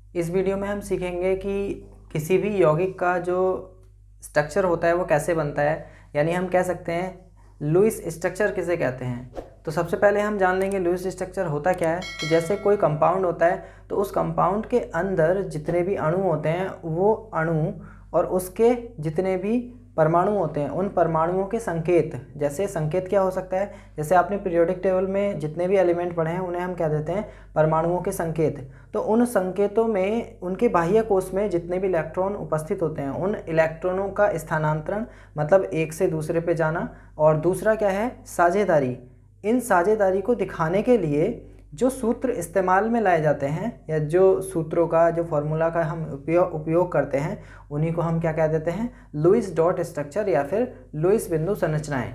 इस वीडियो में हम सीखेंगे कि किसी भी यौगिक का जो स्ट्रक्चर होता है वो कैसे बनता है, यानी हम कह सकते हैं लुईस स्ट्रक्चर किसे कहते हैं। तो सबसे पहले हम जान लेंगे लुईस स्ट्रक्चर होता क्या है। तो जैसे कोई कंपाउंड होता है तो उस कंपाउंड के अंदर जितने भी अणु होते हैं वो अणु और उसके जितने भी परमाणु होते हैं उन परमाणुओं के संकेत, जैसे संकेत क्या हो सकता है, जैसे आपने पीरियोडिक टेबल में जितने भी एलिमेंट पढ़े हैं उन्हें हम कह देते हैं परमाणुओं के संकेत। तो उन संकेतों में उनके बाह्य कोश में जितने भी इलेक्ट्रॉन उपस्थित होते हैं उन इलेक्ट्रॉनों का स्थानांतरण, मतलब एक से दूसरे पे जाना, और दूसरा क्या है साझेदारी। इन साझेदारी को दिखाने के लिए जो सूत्र इस्तेमाल में लाए जाते हैं या जो सूत्रों का जो फॉर्मूला का हम उपयोग करते हैं उन्हीं को हम क्या कह देते हैं, लुईस डॉट स्ट्रक्चर या फिर लुईस बिंदु संरचनाएं।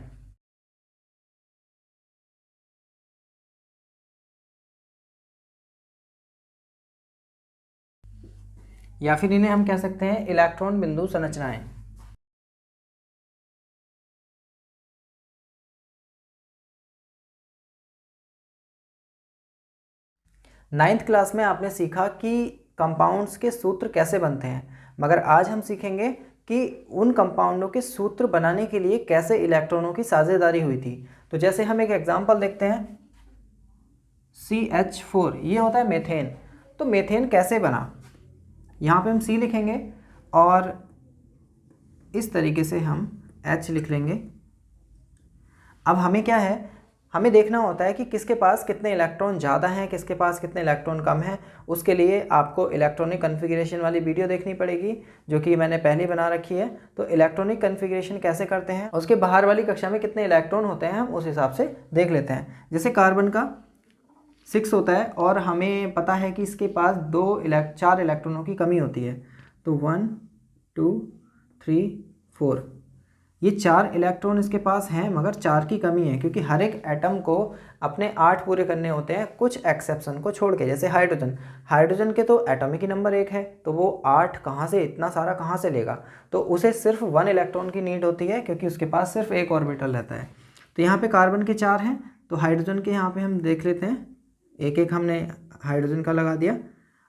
या फिर इन्हें हम कह सकते हैं इलेक्ट्रॉन बिंदु संरचनाएं। नाइन्थ क्लास में आपने सीखा कि कंपाउंड्स के सूत्र कैसे बनते हैं, मगर आज हम सीखेंगे कि उन कंपाउंडों के सूत्र बनाने के लिए कैसे इलेक्ट्रॉनों की साझेदारी हुई थी। तो जैसे हम एक एग्जांपल देखते हैं, CH4 ये होता है मेथेन। तो मेथेन कैसे बना, यहाँ पे हम C लिखेंगे और इस तरीके से हम H लिख लेंगे। अब हमें क्या है, हमें देखना होता है कि किसके पास कितने इलेक्ट्रॉन ज़्यादा हैं, किसके पास कितने इलेक्ट्रॉन कम हैं। उसके लिए आपको इलेक्ट्रॉनिक कन्फिग्रेशन वाली वीडियो देखनी पड़ेगी जो कि मैंने पहले बना रखी है। तो इलेक्ट्रॉनिक कन्फिग्रेशन कैसे करते हैं, उसके बाहर वाली कक्षा में कितने इलेक्ट्रॉन होते हैं हम उस हिसाब से देख लेते हैं। जैसे कार्बन का 6 होता है और हमें पता है कि इसके पास 4 इलेक्ट्रॉनों की कमी होती है। तो 1 2 3 4 ये 4 इलेक्ट्रॉन इसके पास हैं, मगर 4 की कमी है क्योंकि हर एक एटम को अपने 8 पूरे करने होते हैं कुछ एक्सेप्शन को छोड़ के। जैसे हाइड्रोजन के तो एटॉमिक नंबर 1 है, तो वो 8 कहाँ से, इतना सारा कहाँ से लेगा। तो उसे सिर्फ 1 इलेक्ट्रॉन की नीड होती है क्योंकि उसके पास सिर्फ एक ऑर्बिटल रहता है। तो यहाँ पे कार्बन के 4 हैं, तो हाइड्रोजन के यहाँ पे हम देख लेते हैं, एक एक हमने हाइड्रोजन का लगा दिया।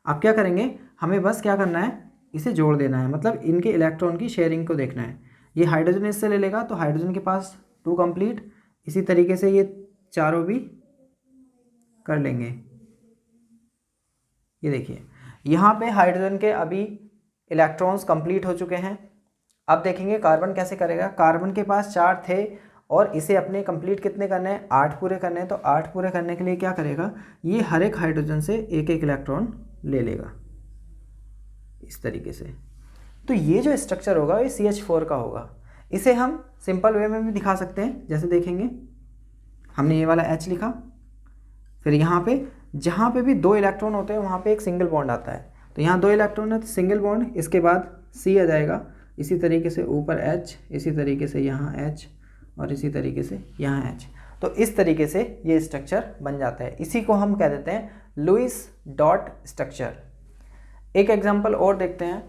अब क्या करेंगे, हमें बस क्या करना है, इसे जोड़ देना है, मतलब इनके इलेक्ट्रॉन की शेयरिंग को देखना है। ये हाइड्रोजन इससे ले लेगा तो हाइड्रोजन के पास 2 कंप्लीट, इसी तरीके से ये चारों भी कर लेंगे। ये देखिए यहाँ पे हाइड्रोजन के अभी इलेक्ट्रॉन्स कंप्लीट हो चुके हैं। अब देखेंगे कार्बन कैसे करेगा। कार्बन के पास 4 थे और इसे अपने कंप्लीट कितने करने हैं, 8 पूरे करने हैं। तो 8 पूरे करने के लिए क्या करेगा, ये हर एक हाइड्रोजन से एक एक इलेक्ट्रॉन ले लेगा इस तरीके से। तो ये जो स्ट्रक्चर होगा ये CH4 का होगा। इसे हम सिंपल वे में भी दिखा सकते हैं। जैसे देखेंगे हमने ये वाला H लिखा, फिर यहाँ पे जहाँ पे भी 2 इलेक्ट्रॉन होते हैं वहाँ पे एक सिंगल बॉन्ड आता है। तो यहाँ 2 इलेक्ट्रॉन है तो सिंगल बॉन्ड, इसके बाद C आ जाएगा, इसी तरीके से ऊपर H, इसी तरीके से यहाँ H और इसी तरीके से यहाँ H। तो इस तरीके से ये स्ट्रक्चर बन जाता है। इसी को हम कह देते हैं लुईस डॉट स्ट्रक्चर। एक एग्जाम्पल और देखते हैं।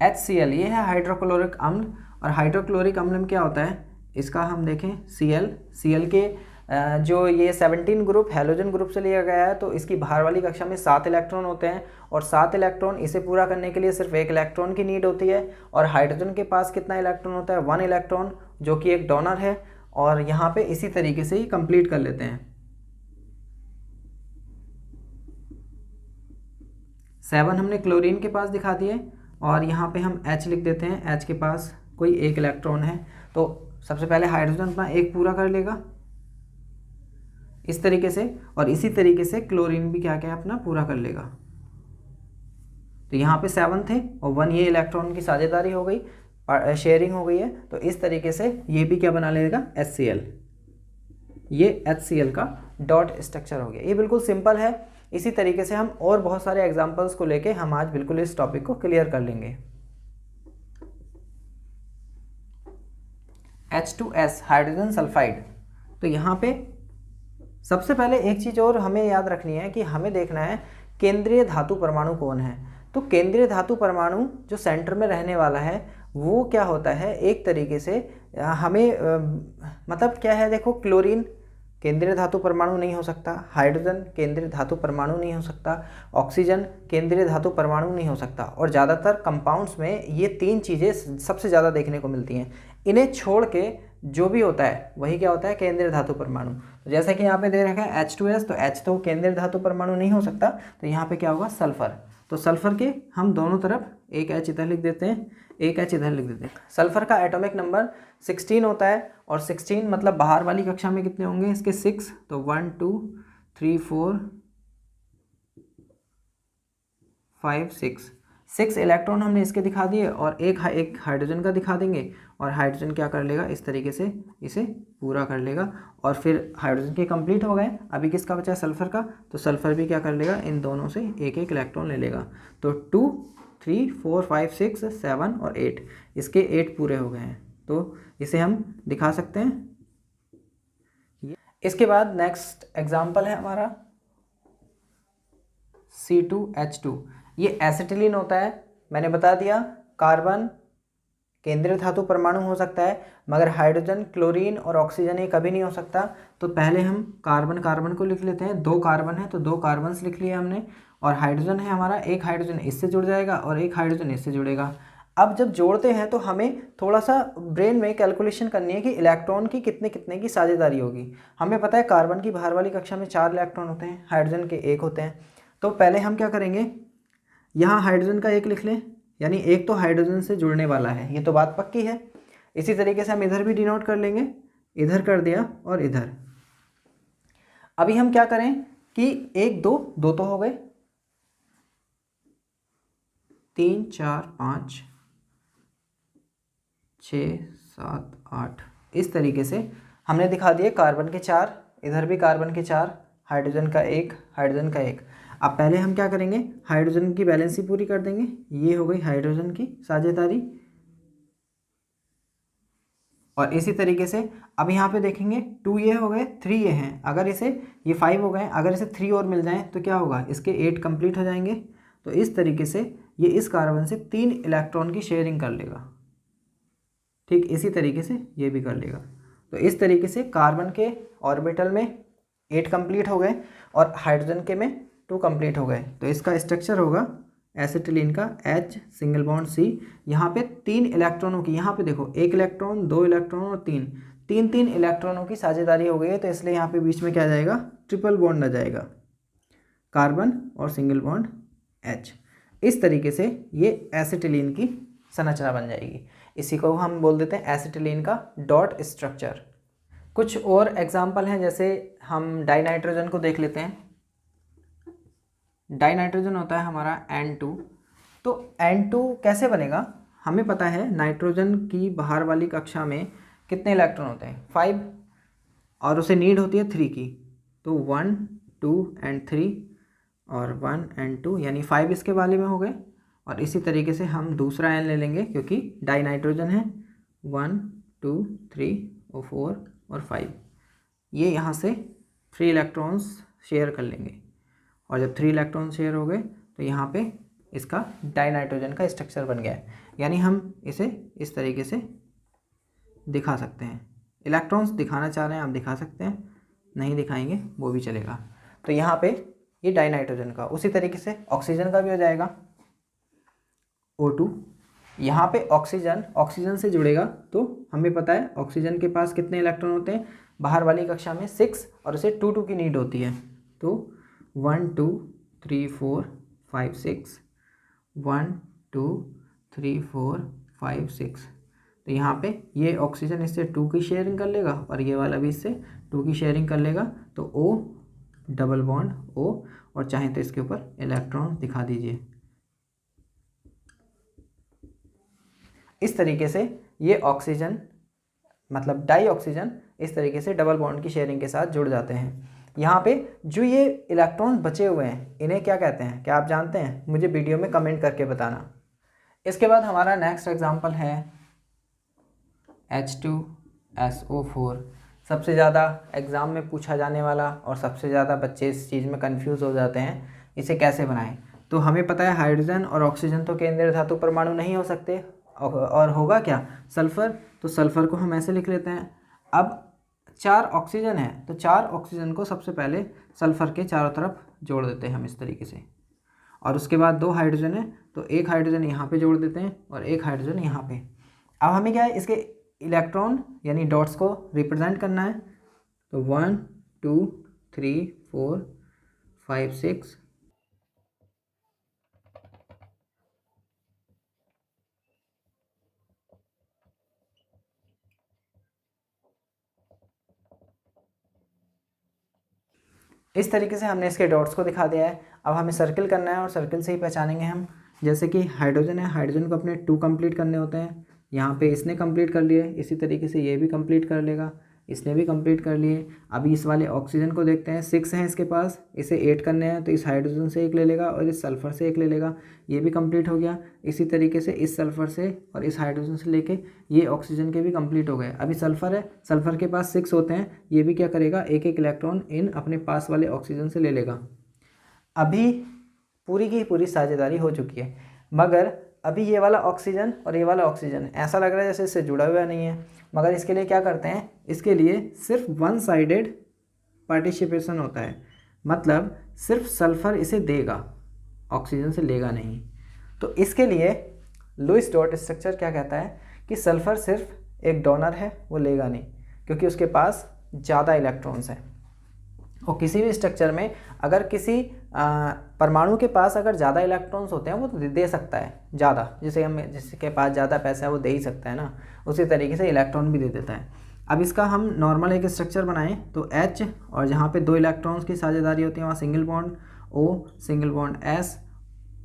HCl ये है हाइड्रोक्लोरिक अम्ल, और हाइड्रोक्लोरिक अम्ल में क्या होता है, इसका हम देखें Cl के जो ये 17 ग्रुप हैलोजन ग्रुप से लिया गया है, तो इसकी बाहर वाली कक्षा में 7 इलेक्ट्रॉन होते हैं और 7 इलेक्ट्रॉन इसे पूरा करने के लिए सिर्फ 1 इलेक्ट्रॉन की नीड होती है। और हाइड्रोजन के पास कितना इलेक्ट्रॉन होता है, 1 इलेक्ट्रॉन, जो कि एक डोनर है। और यहाँ पे इसी तरीके से ही कंप्लीट कर लेते हैं। 7 हमने क्लोरीन के पास दिखा दिए और यहाँ पे हम H लिख देते हैं। H के पास कोई 1 इलेक्ट्रॉन है, तो सबसे पहले हाइड्रोजन अपना 1 पूरा कर लेगा इस तरीके से, और इसी तरीके से क्लोरीन भी क्या क्या अपना पूरा कर लेगा। तो यहाँ पे 7 थे और 1 ये इलेक्ट्रॉन की साझेदारी हो गई, शेयरिंग हो गई है। तो इस तरीके से ये भी क्या बना लेगा, HCl। ये HCl का डॉट स्ट्रक्चर हो गया। ये बिल्कुल सिंपल है। इसी तरीके से हम और बहुत सारे एग्जाम्पल्स को लेके हम आज बिल्कुल इस टॉपिक को क्लियर कर लेंगे। H2S hydrogen sulphide. तो यहाँ पे सबसे पहले एक चीज़ और हमें याद रखनी है कि हमें देखना है केंद्रीय धातु परमाणु कौन है। तो केंद्रीय धातु परमाणु जो सेंटर में रहने वाला है वो क्या होता है, एक तरीके से हमें मतलब क्या है, देखो केंद्रीय धातु परमाणु नहीं हो सकता, हाइड्रोजन केंद्रीय धातु परमाणु नहीं हो सकता, ऑक्सीजन केंद्रीय धातु परमाणु नहीं हो सकता। और ज़्यादातर कंपाउंड्स में ये 3 चीज़ें सबसे ज़्यादा देखने को मिलती हैं। इन्हें छोड़ के जो भी होता है वही क्या होता है, केंद्रीय धातु परमाणु। तो जैसे कि यहाँ पे दे रखा है H2S, तो H तो केंद्रीय धातु परमाणु नहीं हो सकता, तो यहाँ पे क्या होगा, सल्फर। तो सल्फर के हम दोनों तरफ एक H इधर लिख देते हैं, एक H इधर लिख देते हैं। सल्फर का एटॉमिक नंबर 16 होता है, और 16 मतलब बाहर वाली कक्षा में कितने होंगे इसके, 6। तो 1 2 3 4 5 6 इलेक्ट्रॉन हमने इसके दिखा दिए, और एक हाइड्रोजन का दिखा देंगे, और हाइड्रोजन क्या कर लेगा, इस तरीके से इसे पूरा कर लेगा, और फिर हाइड्रोजन के कंप्लीट हो गए। अभी किसका बचा है, सल्फर का। तो सल्फर भी क्या कर लेगा, इन दोनों से एक एक इलेक्ट्रॉन ले लेगा। तो 2 3 4 5 6 7 और 8, इसके 8 पूरे हो गए हैं, तो इसे हम दिखा सकते हैं। इसके बाद नेक्स्ट एग्जाम्पल है हमारा C2H2। ये एसिटिलीन होता है। मैंने बता दिया कार्बन केंद्रीय धातु परमाणु हो सकता है, मगर हाइड्रोजन, क्लोरीन और ऑक्सीजन ये कभी नहीं हो सकता। तो पहले हम कार्बन को लिख लेते हैं। 2 कार्बन है तो 2 कार्बन्स लिख लिए हमने, और हाइड्रोजन है हमारा, एक हाइड्रोजन इससे जुड़ जाएगा और एक हाइड्रोजन इससे जुड़ेगा। अब जब जोड़ते हैं तो हमें थोड़ा सा ब्रेन में कैलकुलेशन करनी है कि इलेक्ट्रॉन की कितने कितने की साझेदारी होगी। हमें पता है कार्बन की बाहर वाली कक्षा में 4 इलेक्ट्रॉन होते हैं, हाइड्रोजन के 1 होते हैं। तो पहले हम क्या करेंगे, यहाँ हाइड्रोजन का 1 लिख लें, यानी 1 तो हाइड्रोजन से जुड़ने वाला है, ये तो बात पक्की है। इसी तरीके से हम इधर भी डिनोट कर लेंगे, इधर कर दिया और इधर। अभी हम क्या करें कि 1 2 2 तो हो गए, 3 4 5 6 7 8, इस तरीके से हमने दिखा दिए कार्बन के 4, इधर भी कार्बन के 4, हाइड्रोजन का 1, हाइड्रोजन का 1। अब पहले हम क्या करेंगे, हाइड्रोजन की बैलेंसी पूरी कर देंगे। ये हो गई हाइड्रोजन की साझेदारी, और इसी तरीके से अब यहाँ पे देखेंगे 2 ये हो गए, 3 ये हैं, अगर इसे ये 5 हो गए, अगर इसे 3 और मिल जाएं तो क्या होगा, इसके 8 कंप्लीट हो जाएंगे। तो इस तरीके से ये इस कार्बन से 3 इलेक्ट्रॉन की शेयरिंग कर लेगा। ठीक इसी तरीके से ये भी कर लेगा। तो इस तरीके से कार्बन के ऑर्बिटल में 8 कंप्लीट हो गए और हाइड्रोजन के में 2 कंप्लीट हो गए। तो इसका स्ट्रक्चर होगा एसिटिलीन का H सिंगल बॉन्ड C। यहाँ पे 3 इलेक्ट्रॉनों की, यहाँ पे देखो 1 इलेक्ट्रॉन, 2 इलेक्ट्रॉन और 3 इलेक्ट्रॉनों की साझेदारी हो गई है। तो इसलिए यहाँ पे बीच में क्या जाएगा, ट्रिपल बॉन्ड आ जाएगा, कार्बन और सिंगल बॉन्ड H। इस तरीके से ये एसिटिलीन की संरचना बन जाएगी। इसी को हम बोल देते हैं एसिटिलीन का डॉट स्ट्रक्चर। कुछ और एग्जाम्पल हैं, जैसे हम डाइनाइट्रोजन को देख लेते हैं। डाइनाइट्रोजन होता है हमारा N2। तो N2 कैसे बनेगा, हमें पता है नाइट्रोजन की बाहर वाली कक्षा में कितने इलेक्ट्रॉन होते हैं, 5, और उसे नीड होती है 3 की। तो 1 2 एंड 3 और 1 एंड 2, यानी 5 इसके वाले में हो गए। और इसी तरीके से हम दूसरा N ले लेंगे, क्योंकि डाइनाइट्रोजन है, 1 2 3 और 4 और 5, ये यहाँ से 3 इलेक्ट्रॉन्स शेयर कर लेंगे। और जब 3 इलेक्ट्रॉन शेयर हो गए तो यहाँ पे इसका डाइनाइट्रोजन का स्ट्रक्चर बन गया है। यानी हम इसे इस तरीके से दिखा सकते हैं। इलेक्ट्रॉन्स दिखाना चाह रहे हैं आप दिखा सकते हैं, नहीं दिखाएंगे वो भी चलेगा। तो यहाँ पे ये डाइनाइट्रोजन का, उसी तरीके से ऑक्सीजन का भी हो जाएगा O2। यहाँ पे ऑक्सीजन से जुड़ेगा, तो हमें पता है ऑक्सीजन के पास कितने इलेक्ट्रॉन होते हैं, बाहर वाली कक्षा में 6, और उसे 2 2 की नीड होती है। तो 1 2 3 4 5 6, 1 2 3 4 5 6। तो यहाँ पे ये ऑक्सीजन इससे 2 की शेयरिंग कर लेगा, और ये वाला भी इससे 2 की शेयरिंग कर लेगा। तो O डबल बॉन्ड O, और चाहे तो इसके ऊपर इलेक्ट्रॉन दिखा दीजिए। इस तरीके से ये ऑक्सीजन मतलब डाई ऑक्सीजन इस तरीके से डबल बॉन्ड की शेयरिंग के साथ जुड़ जाते हैं। यहाँ पे जो ये इलेक्ट्रॉन बचे हुए हैं इन्हें क्या कहते हैं, क्या आप जानते हैं, मुझे वीडियो में कमेंट करके बताना। इसके बाद हमारा नेक्स्ट एग्जांपल है H2SO4। सबसे ज़्यादा एग्ज़ाम में पूछा जाने वाला, और सबसे ज़्यादा बच्चे इस चीज़ में कंफ्यूज हो जाते हैं, इसे कैसे बनाएं। तो हमें पता है हाइड्रोजन और ऑक्सीजन तो केंद्रीय धातु परमाणु नहीं हो सकते, और होगा क्या, सल्फ़र। तो सल्फ़र को हम ऐसे लिख लेते हैं। अब 4 ऑक्सीजन है तो 4 ऑक्सीजन को सबसे पहले सल्फ़र के चारों तरफ जोड़ देते हैं हम इस तरीके से, और उसके बाद 2 हाइड्रोजन है तो एक हाइड्रोजन यहाँ पे जोड़ देते हैं और एक हाइड्रोजन यहाँ पे। अब हमें क्या है, इसके इलेक्ट्रॉन यानी डॉट्स को रिप्रेजेंट करना है, तो 1 2 3 4 5 6 इस तरीके से हमने इसके डॉट्स को दिखा दिया है। अब हमें सर्किल करना है और सर्किल से ही पहचानेंगे हम। जैसे कि हाइड्रोजन है, हाइड्रोजन को अपने 2 कंप्लीट करने होते हैं। यहाँ पे इसने कंप्लीट कर लिए, इसी तरीके से ये भी कंप्लीट कर लेगा, इसने भी कंप्लीट कर लिए। अभी इस वाले ऑक्सीजन को देखते हैं, 6 हैं इसके पास, इसे 8 करने हैं तो इस हाइड्रोजन से 1 ले लेगा और इस सल्फ़र से 1 ले लेगा, ये भी कंप्लीट हो गया। इसी तरीके से इस सल्फ़र से और इस हाइड्रोजन से लेके ये ऑक्सीजन के भी कंप्लीट हो गए। अभी सल्फ़र है, सल्फ़र के पास 6 होते हैं, ये भी क्या करेगा, एक एक इलेक्ट्रॉन इन अपने पास वाले ऑक्सीजन से ले लेगा। अभी पूरी की पूरी साझेदारी हो चुकी है, मगर अभी ये वाला ऑक्सीजन और ये वाला ऑक्सीजन ऐसा लग रहा है जैसे इससे जुड़ा हुआ नहीं है, मगर इसके लिए क्या करते हैं, इसके लिए सिर्फ 1 साइडेड पार्टिसिपेशन होता है, मतलब सिर्फ सल्फ़र इसे देगा, ऑक्सीजन से लेगा नहीं। तो इसके लिए लुईस डॉट स्ट्रक्चर क्या कहता है कि सल्फ़र सिर्फ एक डोनर है, वो लेगा नहीं, क्योंकि उसके पास ज़्यादा इलेक्ट्रॉन्स हैं। और किसी भी स्ट्रक्चर में अगर किसी परमाणु के पास अगर ज़्यादा इलेक्ट्रॉन्स होते हैं वो तो दे सकता है ज़्यादा, जैसे हम जिसके पास ज़्यादा पैसा है वो दे ही सकता है ना, उसी तरीके से इलेक्ट्रॉन भी दे देता है। अब इसका हम नॉर्मल एक स्ट्रक्चर बनाएं तो H, और जहाँ पे 2 इलेक्ट्रॉन्स की साझेदारी होती है वहाँ single bond O, single bond S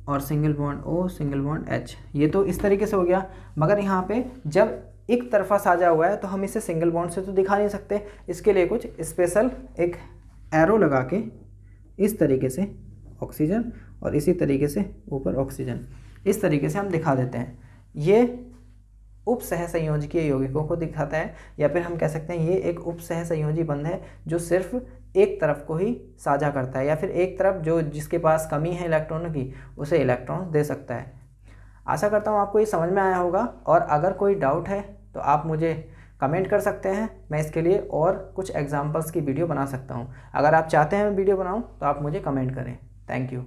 और single bond O, single bond H। ये तो इस तरीके से हो गया, मगर यहाँ पे जब एक तरफा साझा हुआ है तो हम इसे सिंगल बॉन्ड से तो दिखा नहीं सकते, इसके लिए कुछ स्पेशल एक एरो लगा के इस तरीके से ऑक्सीजन और इसी तरीके से ऊपर ऑक्सीजन, इस तरीके से हम दिखा देते हैं। ये उप सहसंयोजकीय यौगिकों को दिखाता है, या फिर हम कह सकते हैं ये एक उप सहसंयोजी बंध है जो सिर्फ एक तरफ को ही साझा करता है, या फिर एक तरफ जो जिसके पास कमी है इलेक्ट्रॉनों की उसे इलेक्ट्रॉन दे सकता है। आशा करता हूँ आपको ये समझ में आया होगा, और अगर कोई डाउट है तो आप मुझे कमेंट कर सकते हैं, मैं इसके लिए और कुछ एग्जाम्पल्स की वीडियो बना सकता हूँ। अगर आप चाहते हैं मैं वीडियो बनाऊँ तो आप मुझे कमेंट करें। Thank you.